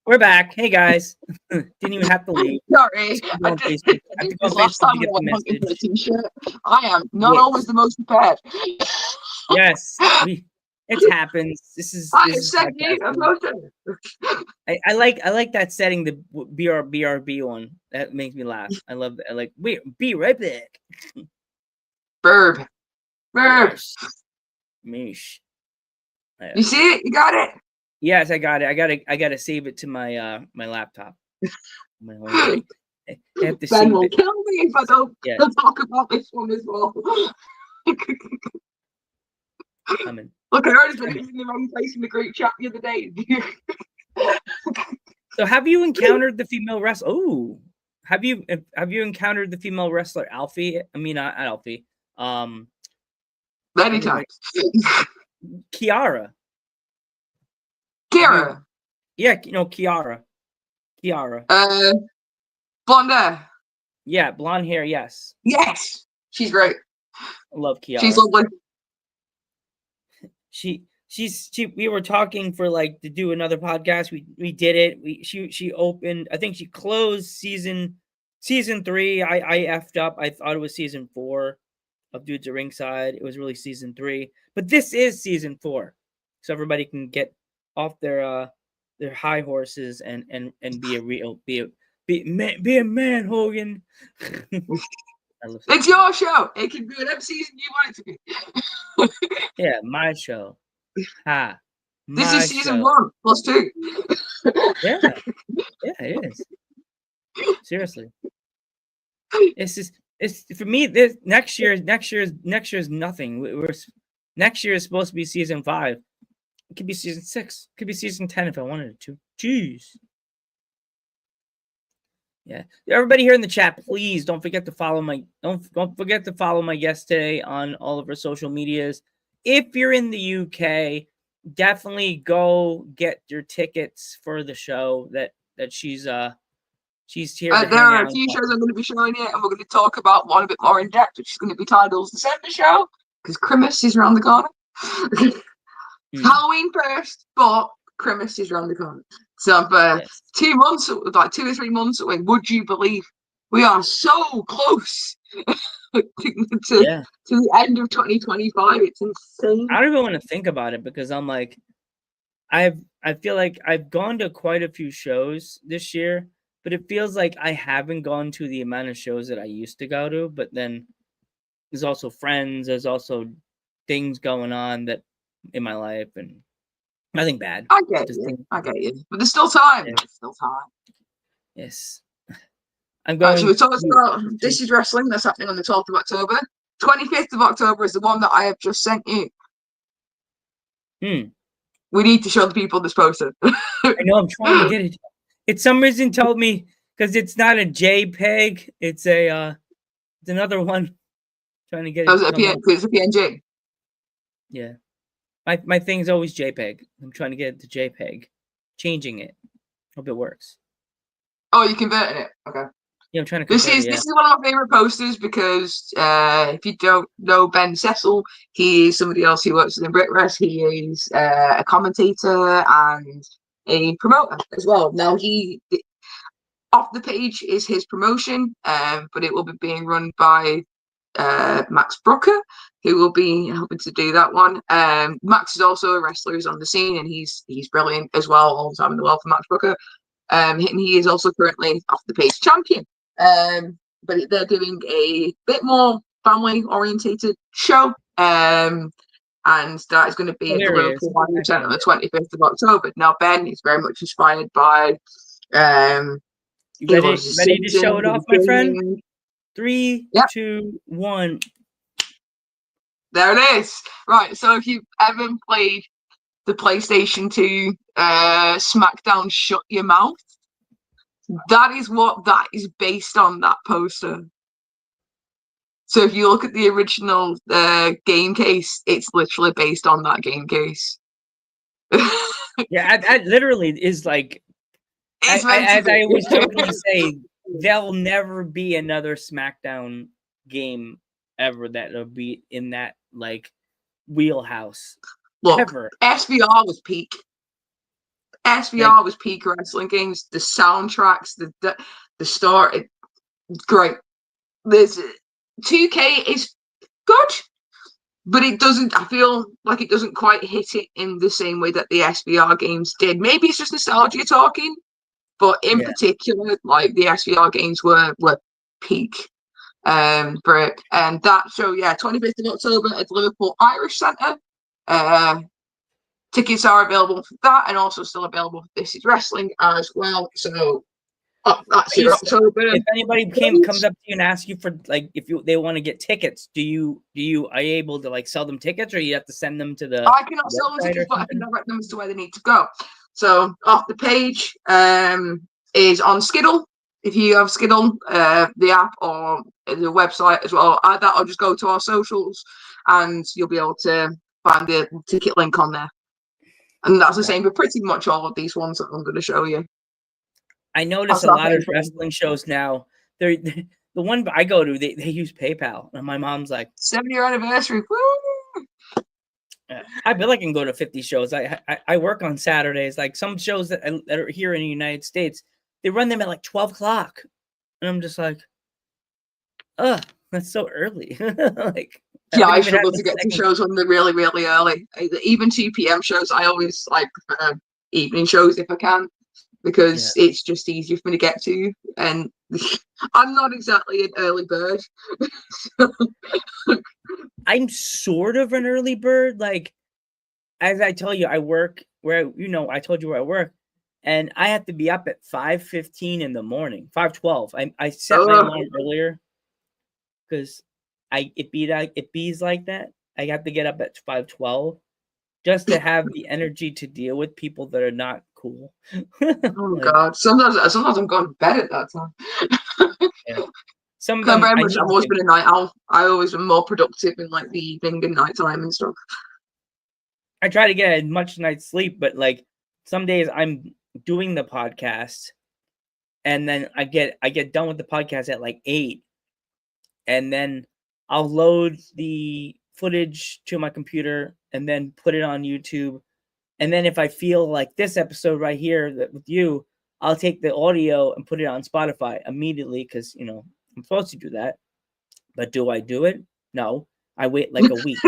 We're back. Hey guys. Didn't even have to leave. Sorry, Just go I on did, Facebook. I I have did to go on this last Facebook to time when get I the went hunting for a message. t-shirt. I am not Yes. always the most prepared. Yes. It happens. This I is sent you a podcasting. photo. I like that setting, the BRB one. That makes me laugh. I love that. I like, wait, be right back. Verb. Yes. Mish. You see it? You got it? Yes, I got it. I gotta save it to my my laptop. My home. I have to Ben save will it. kill me if I don't Yeah. talk about this one as well. Coming. Look, I heard it was in the wrong place in the group chat the other day. So have you encountered the female wrestler? Oh, have you encountered the female wrestler Alfie? I mean, not Alfie. Many times. Kiara. Kira. Yeah, Kiara. Kiara. Blonde hair. Yeah, blonde hair. Yes, Yes. She's great. I love Kiara. She's lovely. We were talking for like to do another podcast. We did it. She opened. I think she closed season 3. I effed up. I thought it was season 4 of Dudes at Ringside. It was really season 3, but this is season 4, so everybody can get off their high horses and be a real be a man, Hogan. It's your show. It can be whatever season you want it to be. Yeah, my show. Ha. This is season 1 plus 2. Yeah, it is. Seriously, it's for me. This next year is nothing. Next year is supposed to be season 5. It could be season 6. It could be season 10 if I wanted it to. Jeez. Yeah, everybody here in the chat, please don't forget to follow don't forget to follow my guest today on all of our social medias. If you're in the UK, definitely go get your tickets for the show that she's here. There are a few shows I'm going to be showing you, and we're going to talk about one a bit more in depth, which is going to be titled December Show, because Christmas is around the corner. Halloween first, but Christmas is around the corner. So for 2 months, like 2 or 3 months away, would you believe we are so close to the end of 2025? It's insane. I don't even want to think about it because I'm like, I feel like I've gone to quite a few shows this year, but it feels like I haven't gone to the amount of shows that I used to go to. But then there's also friends, there's also things going on that in my life, and nothing bad. I get you. But there's still time. There's still time. Yes. I'm going. So we talked about This Is Wrestling. That's happening on the 12th of October. 25th of October is the one that I have just sent you. We need to show the people this poster. I know. I'm trying to get it. It's some reason told me because it's not a JPEG. It's it's another one. Trying to get it. It's a PNG. Yeah. My thing's always JPEG. I'm trying to get it to JPEG. Changing it. Hope it works. Oh, you're converting it. Okay. Yeah, I'm trying to convert This is one of my favorite posters because if you don't know Ben Cecil, he is somebody else who works in BritWres. He is a commentator and a promoter as well. Now off the page is his promotion, but it will be being run by Max Brooker, who will be helping to do that one. Max is also a wrestler who's on the scene, and he's brilliant as well. All the time in the world for Max Brooker. And he is also currently off the page champion. But they're doing a bit more family orientated show. And that is going to be at the local one on the 25th of October. Now Ben is very much inspired by you ready to show it off, my friend? 3, 2, 1. There it is. Right, so if you've ever played the PlayStation 2 SmackDown Shut Your Mouth, that is what that is based on, that poster. So if you look at the original game case, it's literally based on that game case. Yeah, that literally is like, as I always jokingly say, there'll never be another SmackDown game ever that'll be in that like wheelhouse. Look, ever. SVR was peak. SVR was peak wrestling games. The soundtracks, the story, great. There's 2K is good, but it doesn't. I feel like it doesn't quite hit it in the same way that the SVR games did. Maybe it's just nostalgia talking, but in particular, like the SVR games were peak for it. And that show, 25th of October at the Liverpool Irish Centre. Tickets are available for that, and also still available for This Is Wrestling as well. So that's in October. If anybody comes up to you and asks you for like they want to get tickets, are you able to like sell them tickets, or you have to send them to the? I cannot sell them tickets, but I can direct them as to where they need to go. So off the page is on Skiddle. If you have Skiddle, the app or the website as well, that or just go to our socials, and you'll be able to find the ticket link on there. And that's the same for pretty much all of these ones that I'm going to show you. I notice a lot of wrestling shows now. They're the one I go to. They use PayPal, and my mom's like, 7-year anniversary. Woo! I feel like I can go to 50 shows. I work on Saturdays. Like some shows that are here in the United States, they run them at like 12 o'clock, and I'm just like, ugh, that's so early. Like. I struggle to get to shows when they're really, really early. Even 2 p.m. shows, I always like prefer evening shows if I can, because it's just easier for me to get to. And I'm not exactly an early bird. I'm sort of an early bird. Like, as I tell you, I work where, I told you where I work, and I have to be up at 5:15 in the morning, 5:12. I set my alarm earlier because it bees like that. I have to get up at 5:12 just to have the energy to deal with people that are not cool. Oh God! Sometimes I'm going to bed at that time. Some of them, I've always been a night owl. I always been more productive in like the evening and nighttime and stuff. I try to get as much night's sleep, but like some days I'm doing the podcast, and then I get done with the podcast at like 8, and then I'll load the footage to my computer and then put it on YouTube. And then if I feel like this episode right here with you, I'll take the audio and put it on Spotify immediately because, I'm supposed to do that. But do I do it? No. I wait like a week.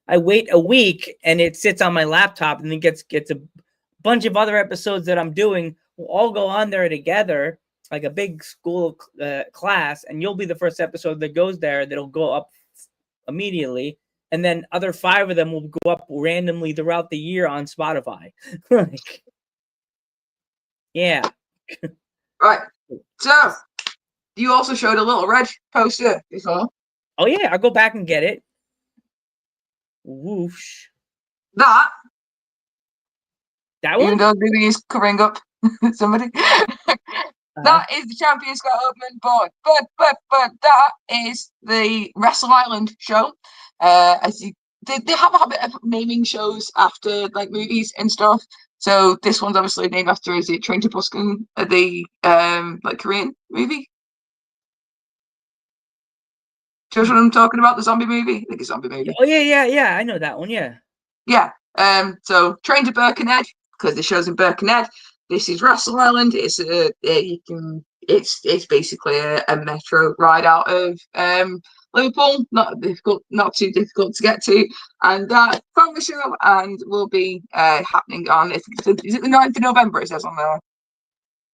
I wait a week and it sits on my laptop, and then gets a bunch of other episodes that I'm doing will all go on there together, like a big school class, and you'll be the first episode that goes there that'll go up immediately, and then other 5 of them will go up randomly throughout the year on Spotify. Yeah. Right. So you also showed a little red poster before. Oh yeah, I'll go back and get it. Whoosh. That one? Even though Billy is covering up somebody. That is the Champion Scott Oakman board. But that is the Wrestle Island show. They have a habit of naming shows after like movies and stuff. So this one's obviously named after, is it Train to Busan, the like Korean movie? Do you know what I'm talking about? The zombie movie? I think it's a zombie movie. Oh yeah. I know that one, yeah. Yeah. So Train to Birkenhead, because the show's in Birkenhead. This is Wrestle Island. It's basically a metro ride out of Liverpool. Not too difficult to get to, and from the show, and will be happening on. Is it the 9th of November? It says on there.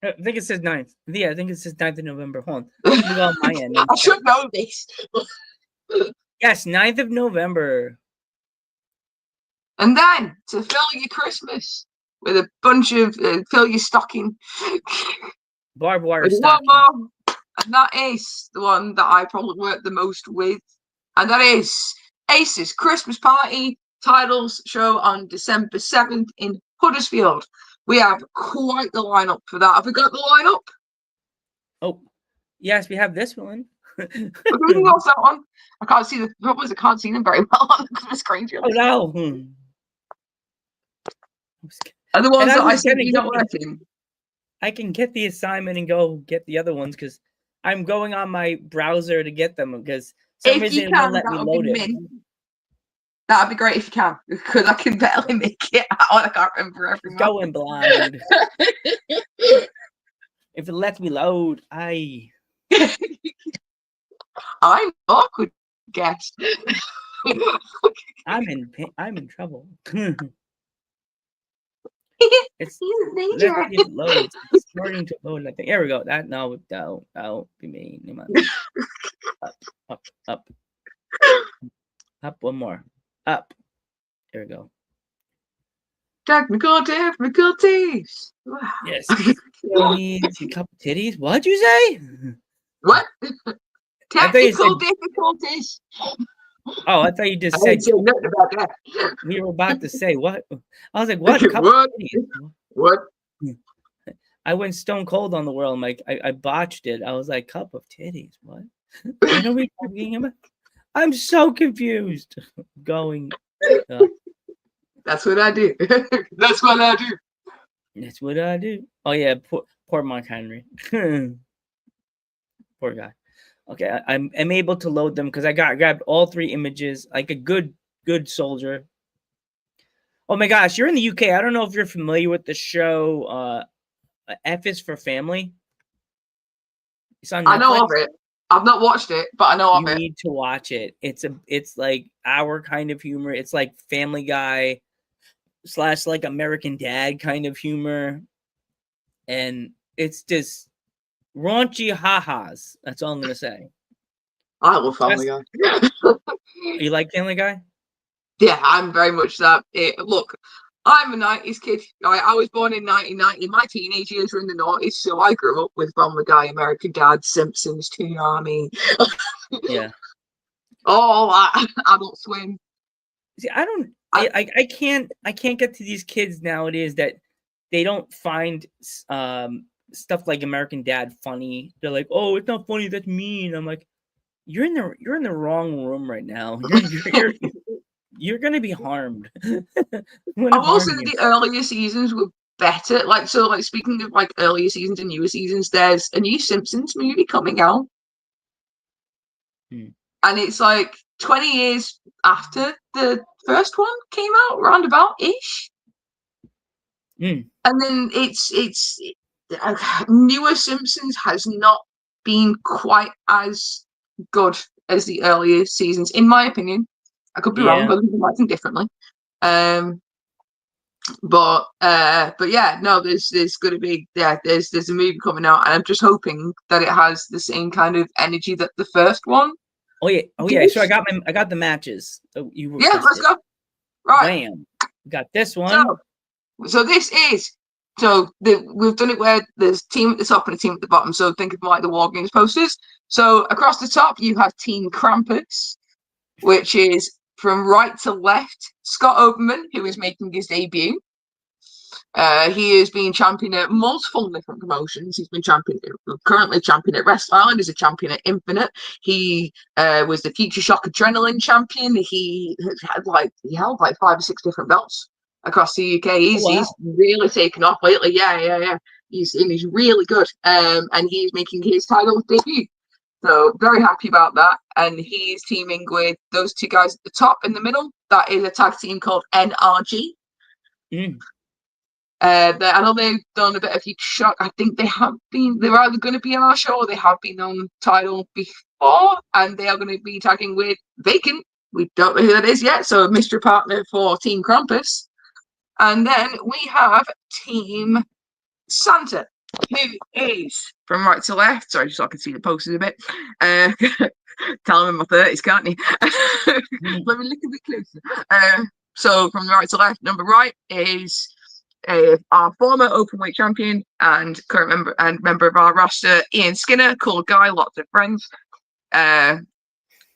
I think it says 9th. Yeah, I think it says 9th of November. Hold on. Let me go on my end. I should know this. Yes, 9th of November. And then to fill your Christmas with a bunch of fill your stocking. Barbed wire stocking. One more, and that is the one that I probably work the most with, and that is Ace's Christmas Party Titles show on December 7th in Huddersfield. We have quite the lineup for that. Have we got the lineup? Oh, yes, we have this one. Who else that one? I can't see the problem is I can't see them very well on the screen. Oh no. And the ones that I see not working. I can get the assignment and go get the other ones because I'm going on my browser to get them because some reason it won't let me load it. That'd be great if you can, because I can barely make it out. I can't remember every match. Going blind. If it lets me load, I'm awkward guest. I'm in trouble. It's He's let's danger. see if it loads. It's starting to load. I think there we go. That no, don't be mean. Up. Up one more. Up. There we go. Technical difficulties. Yes. So needs a couple titties. What'd you say? What? I thought you Technical said- difficulties. Oh, I thought you just I said didn't say nothing about that. we were about to say what? I was like, what? Couple What? titties? What? I went stone cold on the world. I'm like, I botched it. I was like, cup of titties. What? What are we talking about? I'm so confused. Going. That's what I do. That's what I do. That's what I do. Oh yeah, poor Mark Henry. Poor guy. Okay, I'm able to load them because I grabbed all 3 images like a good soldier. Oh my gosh, you're in the UK. I don't know if you're familiar with the show F is for Family. It's on Netflix. I know of it. I've not watched it, but I know of it. You need to watch it. It's like our kind of humor. It's like Family Guy / like American Dad kind of humor, and it's just raunchy ha-has. That's all I'm gonna say. I love Family Guy. You like Family Guy? Yeah, I'm very much that. Look, I'm a 90s kid. I was born in 1990. My teenage years were in the 90s, so I grew up with Family Guy, American Dad, Simpsons, Toon Army. Yeah. All that. Adult Swim. See, I can't get to these kids nowadays that they don't find stuff like American Dad funny. They're like, oh, it's not funny. That's mean. I'm like, you're in the wrong room right now. You're gonna be harmed. I will say the earlier seasons were better. Like speaking of like earlier seasons and newer seasons, there's a new Simpsons movie coming out. And it's like 20 years after the first one came out, roundabout ish. And then it's newer Simpsons has not been quite as good as the earlier seasons, in my opinion. I could be wrong, but I think differently. But yeah, no, there's gonna be there's a movie coming out, and I'm just hoping that it has the same kind of energy that the first one. Oh yeah. So I got the matches. So let's go. Right. Wham. Got this one. So this is we've done it where there's team at the top and a team at the bottom. So think of them like the War Games posters. So across the top you have Team Krampus, which is from right to left, Scott Oberman, who is making his debut. He has been champion at multiple different promotions. He's been currently champion at Wrest Island, is a champion at Infinite. He was the Future Shock Adrenaline champion. He held like 5 or 6 different belts across the UK. He's really taken off lately. Yeah. He's really good. And he's making his title debut. So very happy about that. And he's teaming with those 2 guys at the top in the middle. That is a tag team called NRG. I know they've done a bit of Future Shock. I think they're either going to be on our show or they have been on title before, and they are going to be tagging with Vacant. We don't know who that is yet, so a mystery partner for Team Krampus. And then we have Team Santa, who is from right to left. Sorry, just so I can see the posters a bit. Tell them in my 30s, can't you? Let me look a bit closer. So from right to left, number right is our former openweight champion and current member of our roster, Ian Skinner. Cool guy, lots of friends.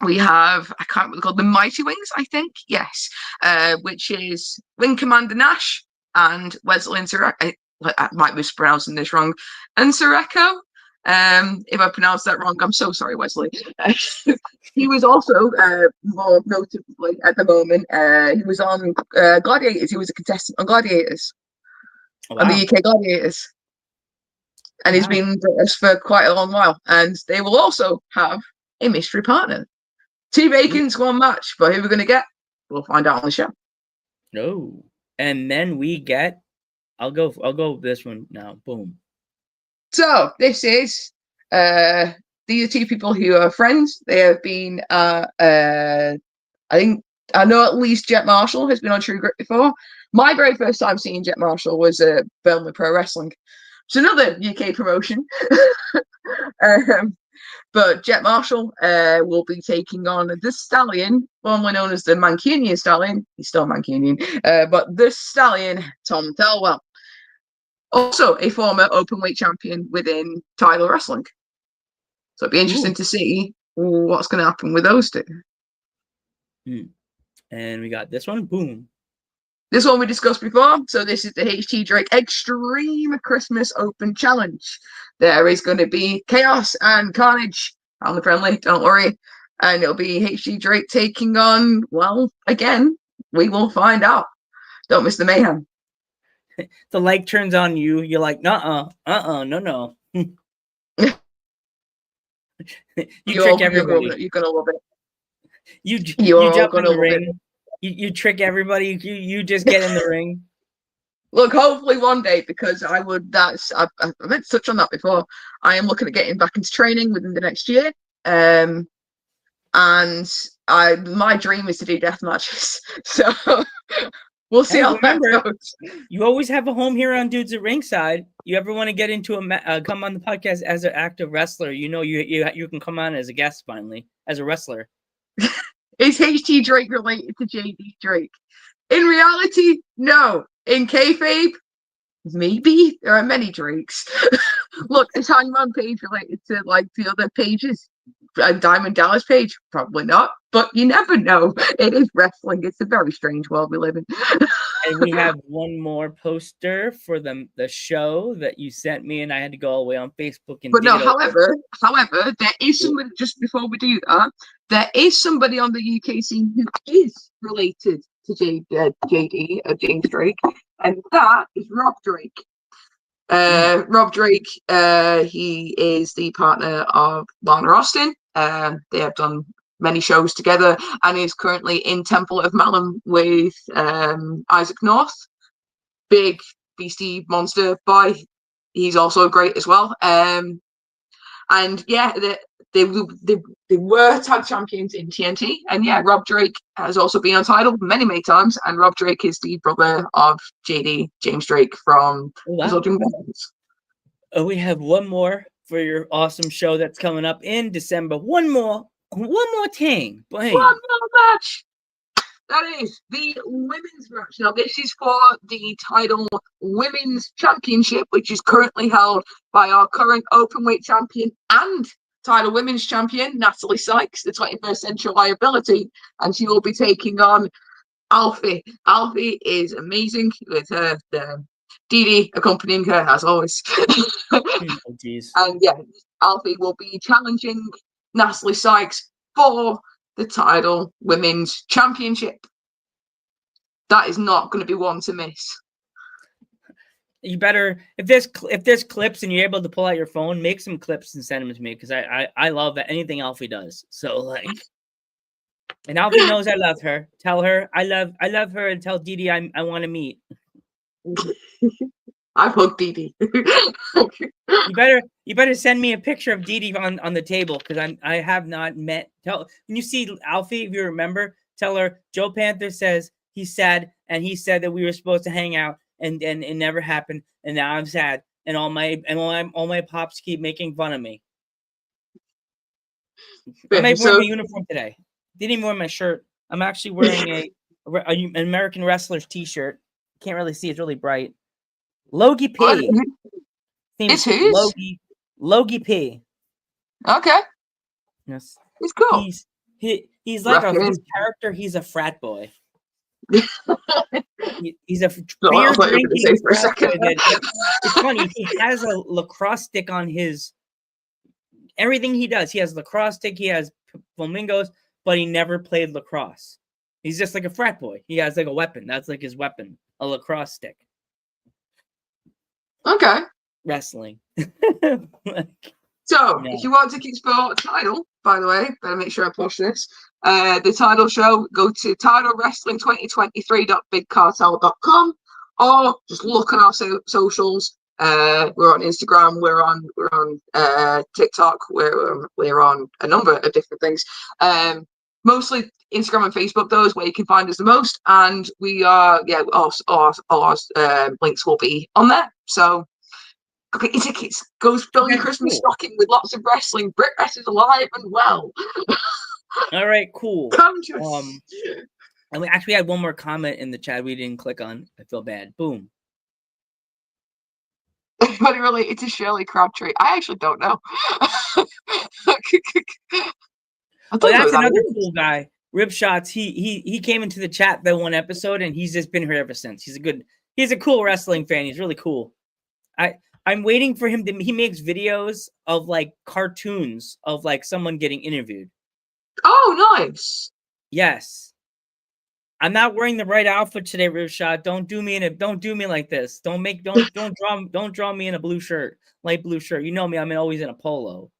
We have, I can't remember, called the Mighty Wings, I think. Yes, which is Wing Commander Nash and Wesley Insurrecto. I might be pronouncing this wrong. Insurrecto. If I pronounced that wrong, I'm so sorry, Wesley. He was also more notably at the moment. He was on Gladiators. He was a contestant on Gladiators. On the UK Gladiators. And he's been with us for quite a long while. And they will also have a mystery partner. 2 vacants, 1 match. But who we're going to get? we'll find out on the show. No. And then we get I'll go with this one now. Boom. So this is these are two people who are friends. They have been I know at least Jet Marshall has been on True Grit before. My very first time seeing Jet Marshall was Burnley Pro Wrestling. It's another UK promotion. But Jet Marshall will be taking on the Stallion, formerly known as the Mancunian Stallion. He's still Mancunian, but the Stallion, Tom Thelwell. Also a former openweight champion within Tyler Wrestling. So it'd be interesting to see what's going to happen with those two. And we got this one. Boom. This one we discussed before. So this is the HT Drake Extreme Christmas Open Challenge. There is going to be chaos and carnage. Family friendly, don't worry. And it'll be HT Drake taking on, well, again, we will find out. Don't miss the mayhem. The light turns on you. You're like, no. You trick everybody. You're going to love it. You jump in the ring. You trick everybody. You just get in the ring. Look, hopefully one day, because I meant to touch on that before. I am looking at getting back into training within the next year. And my dream is to do death matches. So we'll see how that goes. You always have a home here on Dudes at Ringside. You ever want to get into come on the podcast as an active wrestler? You know you can come on as a guest finally as a wrestler. Is HT Drake related to JD Drake? In reality, no. In kayfabe, maybe. There are many Drakes. Look, is Hangman Page related to like the other pages? Diamond Dallas Page? Probably not. But you never know. It is wrestling. It's a very strange world we live in. And we have one more poster for the show that you sent me, and I had to go all the way on Facebook and. But no, however, there is somebody, just before we do that, there is somebody on the UK scene who is related to JD or James Drake, and that is Rob Drake. Rob Drake, he is the partner of Lana Austin. They have done many shows together and is currently in Temple of Malum with Isaac North. Big beastie monster boy. He's also great as well. And yeah, they were tag champions in TNT. And yeah, Rob Drake has also been on title many times. And Rob Drake is the brother of JD, James Drake from Zildjian Bands. We have one more for your awesome show that's coming up in December. One more thing. Bang. One more match. That is the women's match. Now, this is for the title women's championship, which is currently held by our current openweight champion and title women's champion, Natalie Sykes, the 21st Century Liability, and she will be taking on Alfie. Alfie is amazing with her, Dee Dee accompanying her as always. And yeah, Alfie will be challenging Natalie Sykes for the title women's championship. That is not going to be one to miss. You better, if there's clips and you're able to pull out your phone, make some clips and send them to me, because I love anything Alfie does. So like, and Alfie knows I love her. Tell her I love her, and tell Dee Dee I want to meet. I've hooked Dee Dee. You better send me a picture of Dee Dee on the table, because I have not met. When you see Alfie, if you remember, tell her Joe Panther says he's sad, and he said that we were supposed to hang out, and it never happened, and now I'm sad, and all my pops keep making fun of me. I might wear my uniform today. Didn't even wear my shirt. I'm actually wearing an American Wrestler's T-shirt. Can't really see; it's really bright. Logie P. It's whose? Logie P. Okay. Yes. He's cool. He's like his character. He's a frat boy. He's a beer drinking frat boy. It's funny. He has a lacrosse stick on his. Everything he does, he has lacrosse stick. He has flamingos, but he never played lacrosse. He's just like a frat boy. He has like a weapon. That's like his weapon, a lacrosse stick. Okay. Wrestling. So, if you want to explore the title by the way. Better make sure I push this. The title show, go to titlewrestling2023.bigcartel.com or just look on our socials. We're on Instagram, we're on TikTok, we're on a number of different things. Mostly Instagram and Facebook, though, is where you can find us the most. And we are, our links will be on there. So get your tickets. Go fill your Christmas stocking with lots of wrestling. Brit Wrest is alive and well. All right, cool. Come to us. And we actually had one more comment in the chat we didn't click on. I feel bad. Boom. Anybody related to Shirley Crabtree? I actually don't know. That's another cool guy. Rib Shots. He came into the chat that one episode, and he's just been here ever since. He's a cool wrestling fan. He's really cool. I'm waiting for him he makes videos of like cartoons of like someone getting interviewed. Oh, nice. Yes. I'm not wearing the right outfit today, Rib Shot. Don't do me like this. Don't draw me in a blue shirt, light blue shirt. You know me, I'm always in a polo.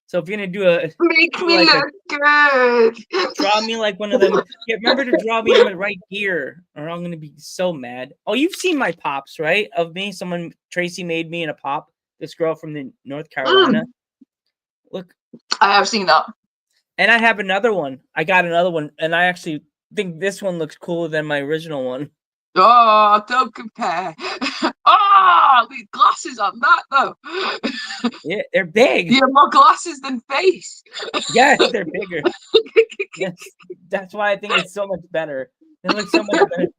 So if you're gonna make me look good, draw me like one of them. Yeah, remember to draw me in the right gear, or I'm gonna be so mad. Oh, you've seen my pops, right? Of me, Tracy made me in a pop. This girl from the North Carolina. Look, I have seen that, and I have another one. I got another one, and I actually think this one looks cooler than my original one. Oh, don't compare. Oh, the glasses on that though. Yeah, they're big. You have more glasses than face. Yes, they're bigger. Yes, that's why I think it's so much better. It looks so much better.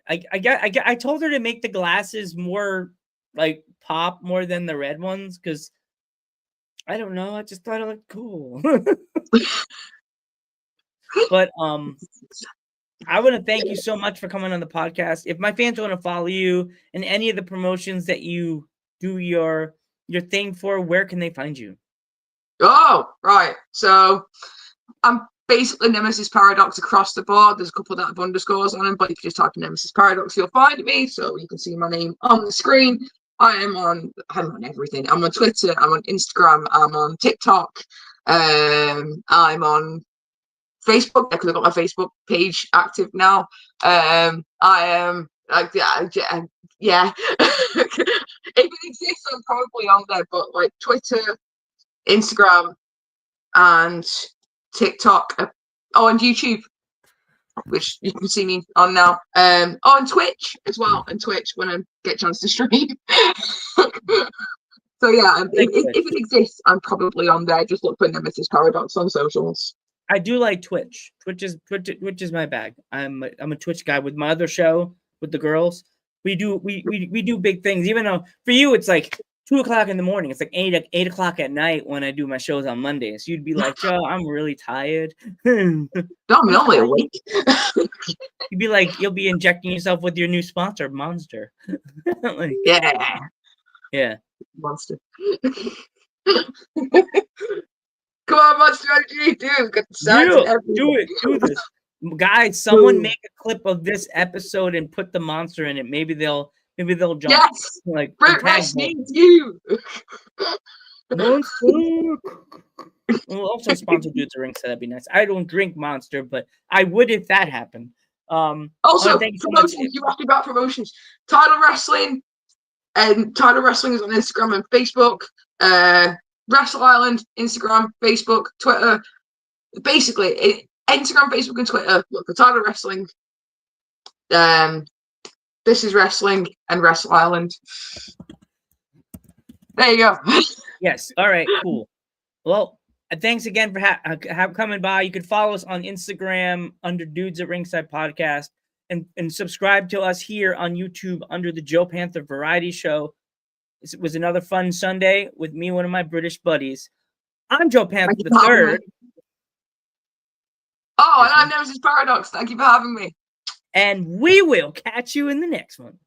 I told her to make the glasses more like pop more than the red ones because I don't know. I just thought it looked cool. But I want to thank you so much for coming on the podcast. If my fans want to follow you in any of the promotions that you do your thing for, where can they find you? Oh, right. So I'm basically Nemesis Paradox across the board. There's a couple that have underscores on them, but if you just type in Nemesis Paradox, you'll find me. So you can see my name on the screen. I'm on everything. I'm on Twitter. I'm on Instagram. I'm on TikTok. I'm on Facebook because I've got my Facebook page active now. I am yeah. If it exists, I'm probably on there, but like Twitter, Instagram, and TikTok. Oh, and YouTube, which you can see me on now. On Twitch as well, and Twitch when I get a chance to stream. So yeah, if it exists, I'm probably on there. Just look for Nemesis Paradox on socials. I do like Twitch. Twitch is my bag. I'm a Twitch guy with my other show with the girls. We do big things. Even though for you it's like 2:00 in the morning. It's like 8 o'clock at night when I do my shows on Mondays. You'd be like, Joe, I'm really tired. No, I'm only awake. You'd be like, you'll be injecting yourself with your new sponsor, Monster. Like, yeah, Monster. Come on, Monster Energy, dude. Got the signs and everything. Do this. Guys, someone make a clip of this episode and put the monster in it. Maybe they'll jump. Yes, like Brit Wrest needs you. Monster. We'll also sponsor Dudes at Ringside. That'd be nice. I don't drink Monster, but I would if that happened. Also, promotions. You asked about promotions. Title Wrestling, and Title Wrestling is on Instagram and Facebook. Wrestle Island, Instagram, Facebook, Twitter. Basically, Instagram, Facebook, and Twitter. Look for Title Wrestling. This is Wrestling and Wrestle Island. There you go. Yes. All right. Cool. Well, thanks again for coming by. You can follow us on Instagram under Dudes at Ringside Podcast and subscribe to us here on YouTube under the Joe Panther Variety Show. It was another fun Sunday with me, one of my British buddies. I'm Joe Panther the Third. Oh, and I'm Nemesis Paradox. Thank you for having me. And we will catch you in the next one.